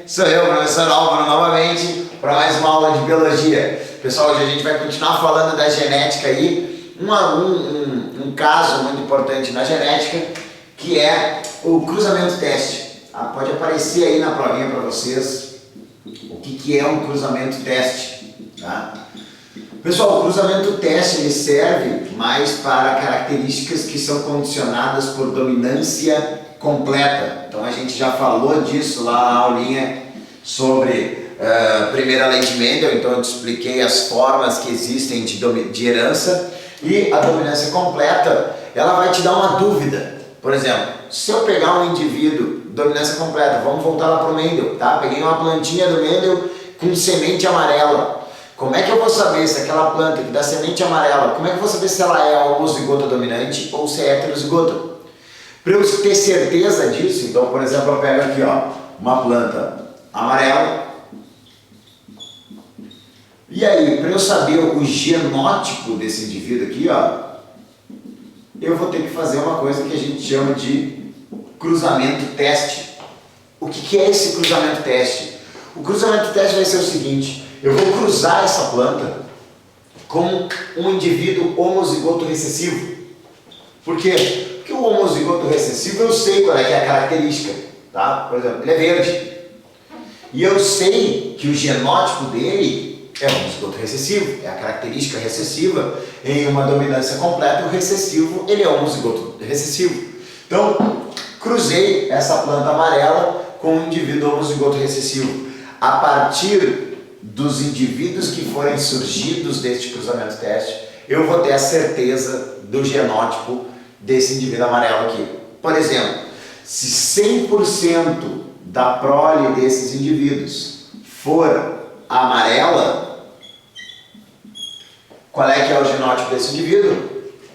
Sou eu, professor Álvaro, novamente, para mais uma aula de biologia. Pessoal, hoje a gente vai continuar falando da genética aí, um caso muito importante na genética, que é o cruzamento-teste. Pode aparecer aí na provinha para vocês o que é um cruzamento-teste. Tá? Pessoal, o cruzamento-teste ele serve mais para características que são condicionadas por dominância completa. Então a gente já falou disso lá na aulinha sobre primeira lei de Mendel, então eu te expliquei as formas que existem de herança, e a dominância completa ela vai te dar uma dúvida. Por exemplo, se eu pegar um indivíduo, dominância completa, vamos voltar lá para o Mendel, tá? Peguei uma plantinha do Mendel com semente amarela. Como é que eu vou saber se aquela planta que dá semente amarela, como é que eu vou saber se ela é homozigota dominante ou se é heterozigota? Para eu ter certeza disso, então, por exemplo, eu pego aqui, ó, uma planta amarela. E aí, para eu saber o genótipo desse indivíduo aqui, ó, eu vou ter que fazer uma coisa que a gente chama de cruzamento-teste. O que é esse cruzamento-teste? O cruzamento-teste vai ser o seguinte: eu vou cruzar essa planta com um indivíduo homozigoto recessivo. Por quê? Porque o homozigoto recessivo eu sei qual é que é a característica, tá? Por exemplo, ele é verde. E eu sei que o genótipo dele é homozigoto recessivo, é a característica recessiva em uma dominância completa. O recessivo, ele é homozigoto recessivo. Então, cruzei essa planta amarela com um indivíduo homozigoto recessivo. A partir dos indivíduos que forem surgidos deste cruzamento-teste, eu vou ter a certeza do genótipo desse indivíduo amarelo aqui. Por exemplo, se 100% da prole desses indivíduos for amarela, qual é que é o genótipo desse indivíduo?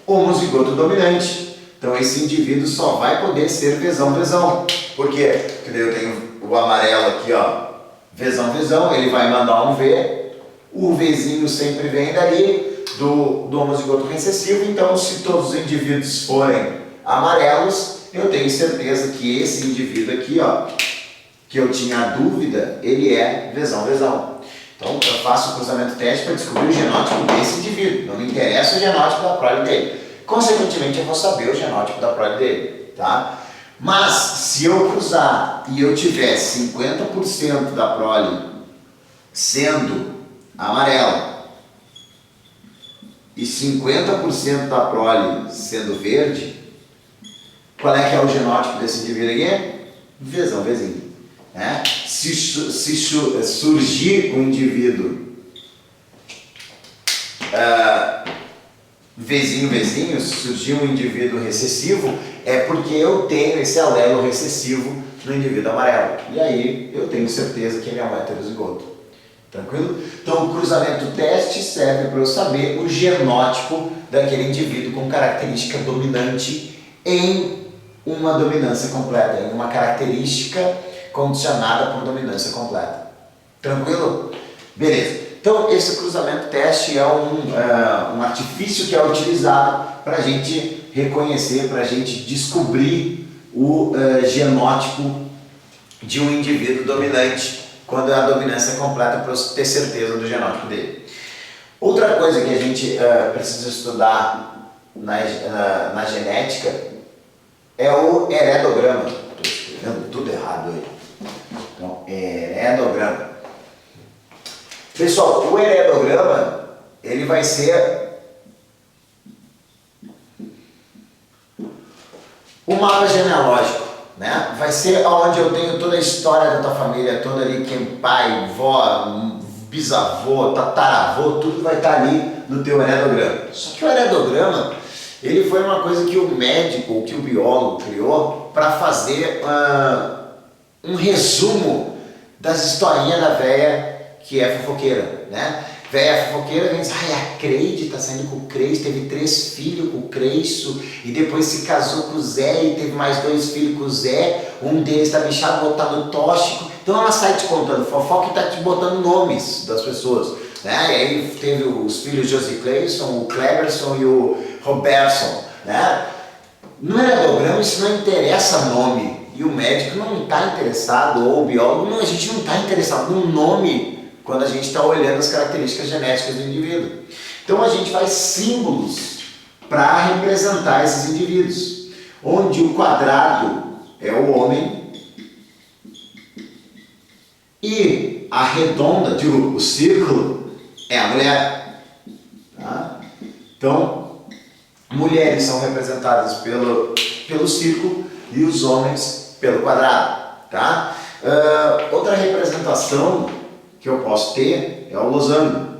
Homozigoto dominante. Então esse indivíduo só vai poder ser vezão-vezão. Por quê? Porque daí eu tenho o amarelo aqui, ó, vezão-vezão, ele vai mandar um V, o Vzinho sempre vem dali do homozigoto recessivo. Então, se todos os indivíduos forem amarelos, eu tenho certeza que esse indivíduo aqui, ó, que eu tinha a dúvida, ele é vezão-vezão. Então, eu faço o cruzamento-teste para descobrir o genótipo desse indivíduo. Não me interessa o genótipo da prole dele. Consequentemente, eu vou saber o genótipo da prole dele, tá? Mas, se eu cruzar e eu tiver 50% da prole sendo amarela e 50% da prole sendo verde, qual é que é o genótipo desse indivíduo aqui? Vezão-vezinho. Né? Se surgir um indivíduo Vzinho, se surgir um indivíduo recessivo, é porque eu tenho esse alelo recessivo no indivíduo amarelo. E aí eu tenho certeza que ele é um heterozigoto. Tranquilo? Então o cruzamento-teste serve para eu saber o genótipo daquele indivíduo com característica dominante em uma dominância completa, em uma característica condicionada por dominância completa. Tranquilo? Beleza. Então esse cruzamento-teste é um artifício que é utilizado para a gente reconhecer, para a gente descobrir o genótipo de um indivíduo dominante, quando a dominância é completa, para eu ter certeza do genótipo dele. Outra coisa que a gente precisa estudar na genética é o heredograma. Estou escrevendo tudo errado aí. Então, heredograma. Pessoal, o heredograma, ele vai ser o mapa genealógico, né? Vai ser onde eu tenho toda a história da tua família, toda ali, quem pai, vó, bisavô, tataravô, tudo vai estar ali no teu heredograma. Só que o heredograma, ele foi uma coisa que o médico, que o biólogo criou para fazer um resumo das historinhas da véia que é fofoqueira, né? Véia fofoqueira vem dizer, a Creide tá saindo com o Creis, teve 3 filhos com o Creiço, e depois se casou com o Zé e teve mais 2 filhos com o Zé, um deles tá bichado, botado tóxico. Então ela sai te contando fofoca e tá te botando nomes das pessoas, né? E aí teve os filhos Josie Cleison, o Cleberson e o Robertson, né? No heredograma isso não interessa nome E o médico não está interessado, ou o biólogo, não, a gente não está interessado no nome quando a gente está olhando as características genéticas do indivíduo. Então a gente faz símbolos para representar esses indivíduos, onde o quadrado é o homem e a redonda, o círculo, é a mulher. Tá? Então, mulheres são representadas pelo círculo e os homens pelo quadrado. Tá? Outra representação que eu posso ter é o losango.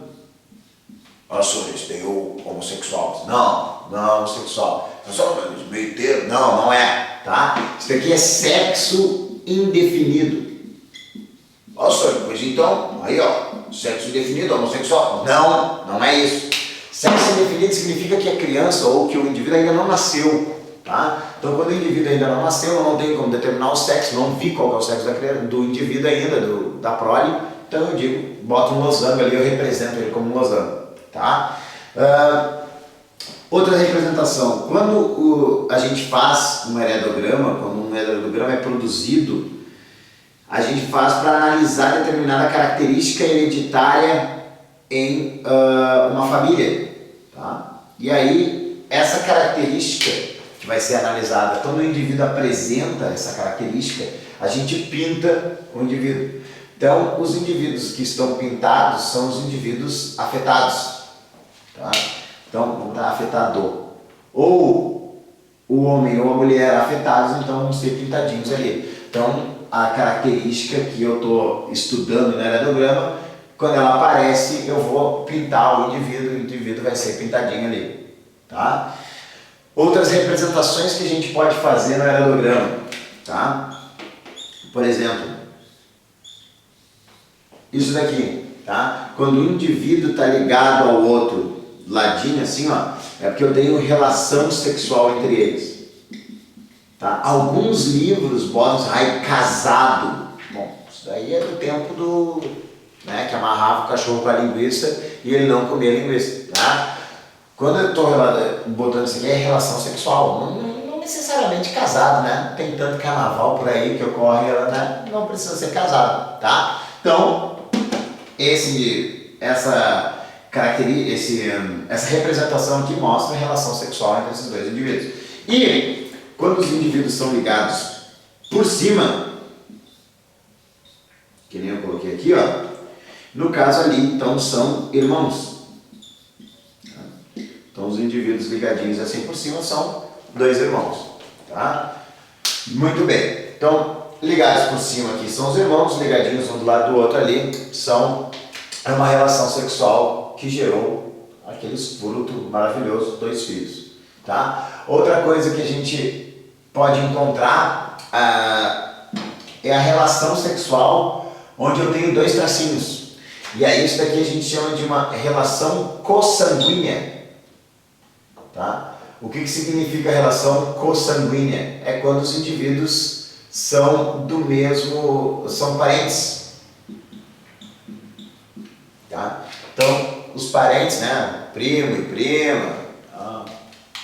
Olha só, isso tem o homossexual. Não é homossexual. Só meio termo. Não é. Tá? Isso aqui é sexo indefinido. Olha só, pois então, aí ó, sexo indefinido, homossexual. Não é isso. Sexo indefinido significa que a criança ou que o indivíduo ainda não nasceu. Tá? Então, quando o indivíduo ainda não nasceu, eu não tenho como determinar o sexo, não vi qual é o sexo do indivíduo ainda, da prole. Então eu digo, boto um losango ali, eu represento ele como um losango. Tá? Outra representação, quando a gente faz um heredograma, quando um heredograma é produzido, a gente faz para analisar determinada característica hereditária em uma família. Tá? E aí, essa característica que vai ser analisada, quando o indivíduo apresenta essa característica, a gente pinta o indivíduo. Então, os indivíduos que estão pintados são os indivíduos afetados. Tá? Então, vamos dar afetado. Ou o homem ou a mulher afetados, então vão ser pintadinhos ali. Então, a característica que eu estou estudando no heredograma, quando ela aparece, eu vou pintar o indivíduo vai ser pintadinho ali. Tá? Outras representações que a gente pode fazer no heredograma. Tá? Por exemplo, isso daqui. Tá? Quando o indivíduo está ligado ao outro ladinho assim, ó, é porque eu tenho relação sexual entre eles. Tá? Alguns livros botam casado. Bom, isso daí é do tempo do... né, que amarrava o cachorro com a linguiça e ele não comia linguiça. Tá? Quando eu estou botando isso aqui, é relação sexual. Não necessariamente casado, né? Não tem tanto carnaval por aí que ocorre, né? Não precisa ser casado. Tá? Então, essa representação aqui mostra a relação sexual entre esses dois indivíduos. E quando os indivíduos são ligados por cima, que nem eu coloquei aqui, ó, no caso ali, então, são irmãos. Então, os indivíduos ligadinhos assim por cima são dois irmãos. Tá? Muito bem. Então, ligados por cima aqui são os irmãos, ligadinhos um do lado do outro ali, é uma relação sexual que gerou aqueles frutos maravilhosos, 2 filhos. Tá? Outra coisa que a gente pode encontrar é a relação sexual onde eu tenho 2 tracinhos. E aí isso daqui a gente chama de uma relação consanguínea. Tá? O que significa relação consanguínea? É quando os indivíduos são são parentes. Tá? Então, os parentes, né? Primo e prima,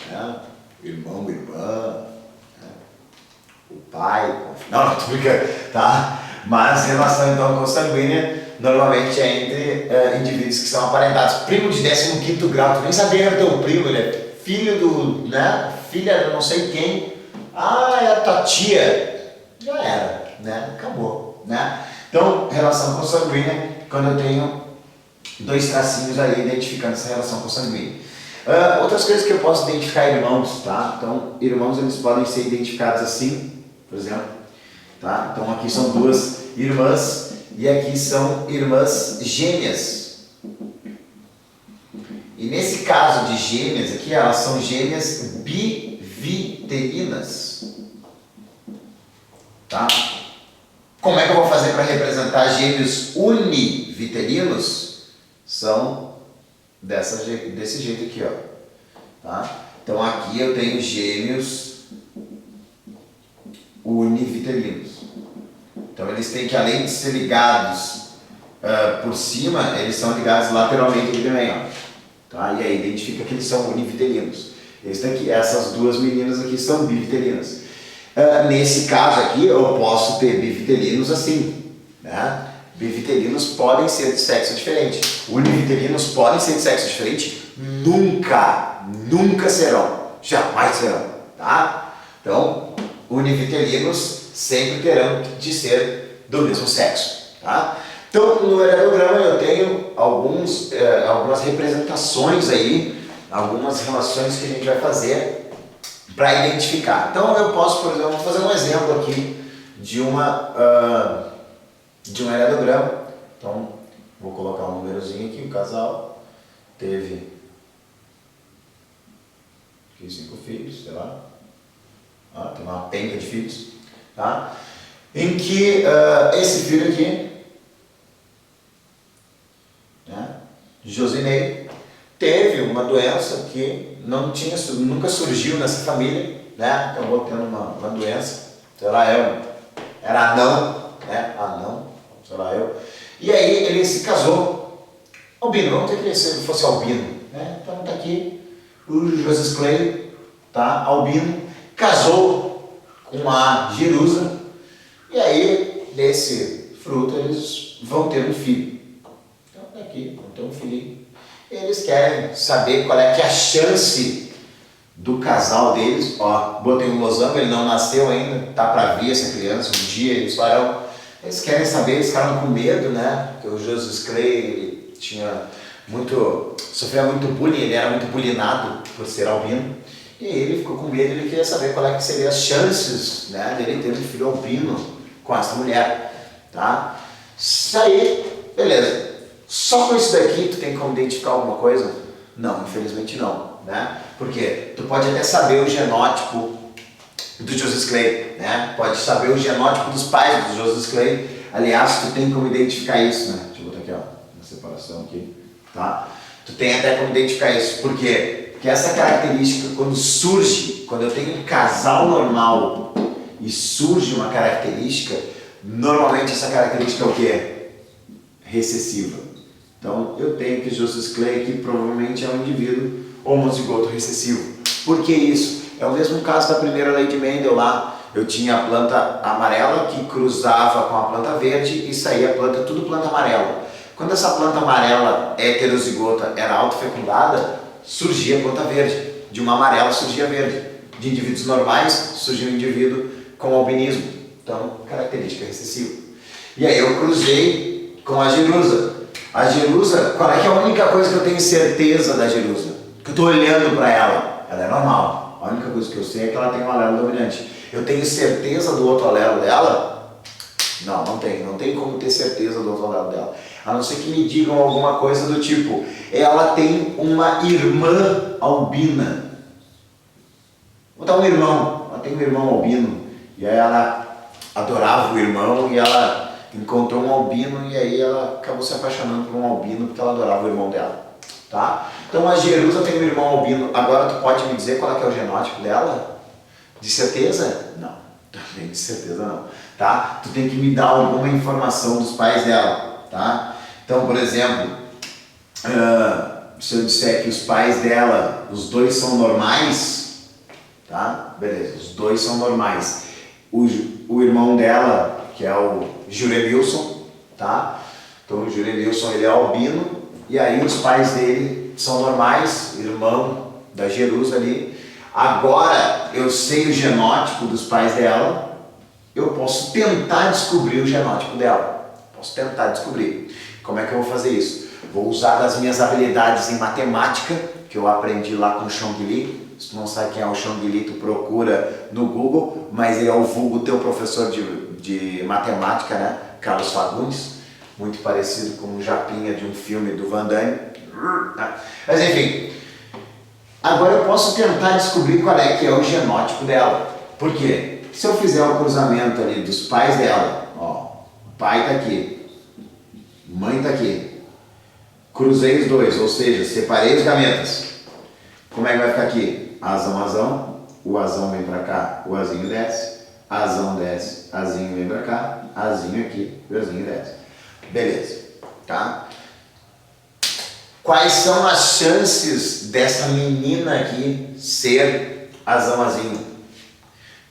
né? Irmão e irmã, né? O pai, não, tô brincando, tá? Mas relação então consanguínea normalmente é entre indivíduos que são aparentados. Primo de 15º grau, tu nem sabia que era teu primo, ele é filho do, né? Filha de não sei quem. É a tua tia. Já era, né? Acabou, né? Então, relação consanguínea, quando eu tenho 2 tracinhos aí identificando essa relação consanguínea. Outras coisas que eu posso identificar irmãos, tá? Então, irmãos eles podem ser identificados assim, por exemplo. Tá? Então, aqui são 2 irmãs e aqui são irmãs gêmeas. E nesse caso de gêmeas aqui, elas são gêmeas biviterinas. Tá? Como é que eu vou fazer para representar gêmeos univiterinos? São desse jeito aqui, ó. Tá? Então aqui eu tenho gêmeos univiterinos. Então eles têm que, além de ser ligados por cima, eles são ligados lateralmente aqui também, ó. Tá? E aí identifica que eles são univiterinos. Essas 2 meninas aqui são biviterinas. Nesse caso aqui, eu posso ter bivitelinos assim, né? Bivitelinos podem ser de sexo diferente. Univitelinos podem ser de sexo diferente? Nunca serão. Jamais serão, tá? Então, univitelinos sempre terão de ser do mesmo sexo, tá? Então, no heredograma eu tenho algumas representações aí, algumas relações que a gente vai fazer para identificar. Então, eu posso, por exemplo, fazer um exemplo aqui de um heredograma. Então, vou colocar um númerozinho aqui. O casal teve 5 filhos, sei lá. Tem uma penca de filhos, tá? Em que esse filho aqui, né, Josinei, teve uma doença que nunca surgiu nessa família, né? Acabou tendo uma doença, sei lá, era anão, né? Anão, sei lá eu. E aí ele se casou, albino, vamos ter que se ele fosse albino, né? Então tá aqui o Joseph Clay, tá? Albino, casou com a Jerusa, e aí desse fruto eles vão ter um filho. Então tá aqui, vão ter um filhinho. Eles querem saber qual é que é a chance do casal deles. Ó, botei um losango, ele não nasceu ainda, tá para vir essa criança, um dia eles farão. Eles querem saber, eles ficaram com medo, né? Porque o Joseph Clay sofria muito bullying, ele era muito bullyingado por ser albino. E aí ele ficou com medo, ele queria saber qual é que seriam as chances, né, dele ter um filho albino com essa mulher, tá? Isso aí, beleza. Só com isso daqui tu tem como identificar alguma coisa? Não, infelizmente não, né? Porque tu pode até saber o genótipo do Joseph Clay, né? Pode saber o genótipo dos pais do Joseph Clay. Aliás, tu tem como identificar isso, né? Deixa eu botar aqui, ó, na separação aqui, tá? Tu tem até como identificar isso. Por quê? Porque essa característica, quando eu tenho um casal normal e surge uma característica, normalmente essa característica é o quê? Recessiva. Então, eu tenho que Joseph Clay aqui provavelmente é um indivíduo homozigoto recessivo. Por que isso? É o mesmo caso da primeira lei de Mendel lá. Eu tinha a planta amarela que cruzava com a planta verde e saía a planta, tudo planta amarela. Quando essa planta amarela heterozigota era autofecundada, surgia a planta verde. De uma amarela surgia verde. De indivíduos normais surgia um indivíduo com albinismo. Então, característica recessiva. E aí eu cruzei com a Jerusa. A Jerusa, qual é que é a única coisa que eu tenho certeza da Jerusa? Que eu estou olhando para ela. Ela é normal. A única coisa que eu sei é que ela tem um alelo dominante. Eu tenho certeza do outro alelo dela? Não tenho. Não tenho como ter certeza do outro alelo dela. A não ser que me digam alguma coisa do tipo, ela tem uma irmã albina. Vou dar um irmão. Ela tem um irmão albino. E aí ela adorava o irmão e ela encontrou um albino e aí ela acabou se apaixonando por um albino porque ela adorava o irmão dela. Tá? Então a Jerusa tem um irmão albino. Agora tu pode me dizer qual é que é o genótipo dela? De certeza? Não. Também de certeza não. Tá? Tu tem que me dar alguma informação dos pais dela. Tá? Então, por exemplo, se eu disser que os pais dela, os dois são normais, tá? Beleza, os dois são normais. O irmão dela, que é o Juremilson, tá? Então o Juremilson ele é albino e aí os pais dele são normais, irmão da Jerusa ali. Agora eu sei o genótipo dos pais dela, eu posso tentar descobrir o genótipo dela. Posso tentar descobrir. Como é que eu vou fazer isso? Vou usar das minhas habilidades em matemática, que eu aprendi lá com o Chongli. Se tu não sabe quem é o Chongli, tu procura no Google, mas ele é o vulgo teu professor de matemática, né? Carlos Fagundes, muito parecido com o Japinha de um filme do Van Damme. Mas enfim, agora eu posso tentar descobrir qual é que é o genótipo dela. Por quê? Se eu fizer o cruzamento ali dos pais dela, ó, o pai tá aqui, mãe tá aqui, cruzei os dois, ou seja, separei os gametas. Como é que vai ficar aqui? Azão, o azão vem pra cá, o azinho desce, azão desce, azinho vem pra cá, azinho aqui, o azinho desce. Beleza, tá? Quais são as chances dessa menina aqui ser azão, azinho?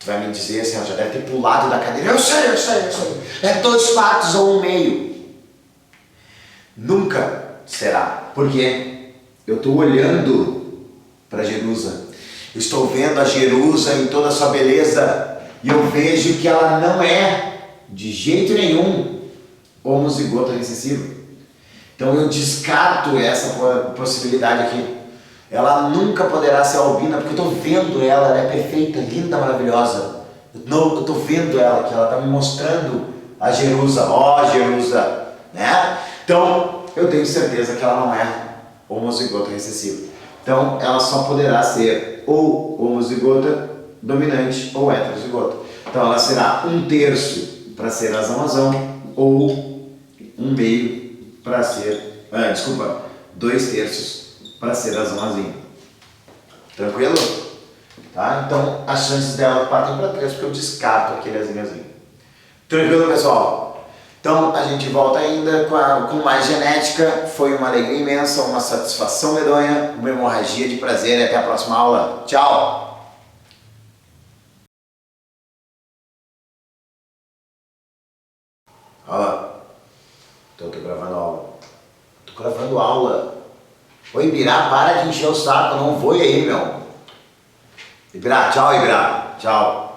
Tu vai me dizer assim, ó, já deve ter pulado da cadeira. Eu sei. É 2/4 ou 1/2. Nunca será. Porque eu estou olhando para Jerusa. Eu estou vendo a Jerusa em toda a sua beleza. E eu vejo que ela não é, de jeito nenhum, homozigota recessiva. Então eu descarto essa possibilidade aqui. Ela nunca poderá ser albina, porque eu estou vendo ela é perfeita, linda, maravilhosa. Eu estou vendo ela, que ela está me mostrando a Jerusa, Jerusa, né? Então eu tenho certeza que ela não é homozigota recessiva. Então ela só poderá ser ou homozigota dominante ou heterozigota. Então ela será 1/3 para ser azão ou 1/2 para ser, 2/3 para ser azãozinho. Tranquilo? Tá? Então as chances dela partem para 3 porque eu descarto aquele azinhozinho. Tranquilo, pessoal? Então a gente volta ainda com mais genética. Foi uma alegria imensa, uma satisfação medonha, uma hemorragia de prazer e até a próxima aula. Tchau! Olha, então tô gravando aula. Tô gravando aula. Ô Ibirá, para de encher o saco, não vou aí, meu. Ibirá, tchau, Ibirá. Tchau.